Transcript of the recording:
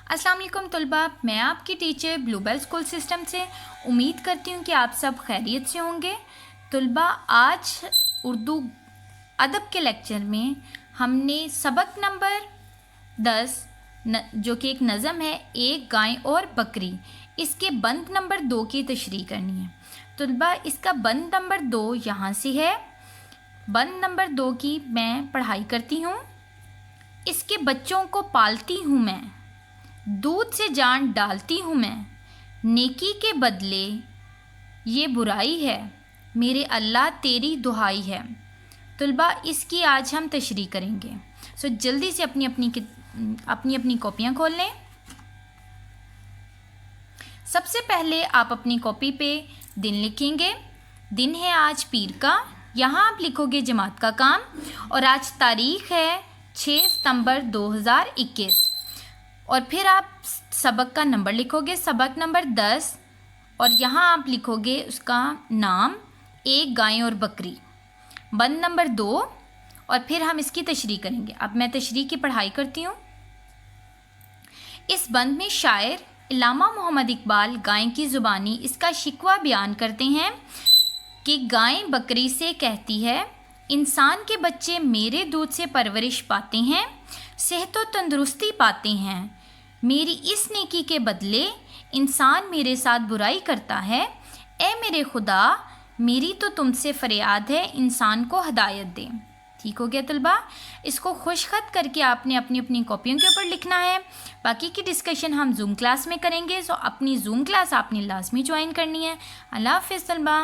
अस्सलाम वालेकुम तलबा, मैं आपकी टीचर ब्लूबेल स्कूल सिस्टम से उम्मीद करती हूँ कि आप सब खैरियत से होंगे। तलबा, आज उर्दू अदब के लेक्चर में हमने सबक नंबर 10 जो कि एक नज़म है, एक गाय और बकरी, इसके बंद नंबर 2 की तशरीह करनी है। तलबा, इसका बंद नंबर 2 यहाँ से है। बंद नंबर 2 की मैं पढ़ाई करती हूँ। इसके बच्चों को पालती हूँ मैं, दूध से जान डालती हूँ मैं, नेकी के बदले ये बुराई है, मेरे अल्लाह तेरी दुहाई है। तलबा, इसकी आज हम तशरीह करेंगे। जल्दी से अपनी कॉपियाँ खोल लें। सबसे पहले आप अपनी कॉपी पे दिन लिखेंगे। दिन है आज पीर का, यहाँ आप लिखोगे जमात का काम, और आज तारीख़ है 6 सितंबर 2021। और फिर आप सबक का नंबर लिखोगे, सबक नंबर 10, और यहाँ आप लिखोगे उसका नाम, एक गाय और बकरी। बंद नंबर 2, और फिर हम इसकी तशरीह करेंगे। अब मैं तशरीह की पढ़ाई करती हूँ। इस बंद में शायर इल्लामा मोहम्मद इकबाल गाय की ज़ुबानी इसका शिकवा बयान करते हैं कि गाय बकरी से कहती है, इंसान के बच्चे मेरे दूध से परवरिश पाते हैं, सेहत व तंदुरुस्ती पाते हैं। मेरी इस नेकी के बदले इंसान मेरे साथ बुराई करता है। ए मेरे खुदा, मेरी तो तुमसे फरियाद है, इंसान को हदायत दे। ठीक हो गया तलबा? इसको खुशखत करके आपने अपनी अपनी कॉपियों के ऊपर लिखना है। बाकी की डिस्कशन हम जूम क्लास में करेंगे। अपनी जूम क्लास आपने लाजमी ज्वाइन करनी है। अल्लाह हाफ़िज़ तलबा।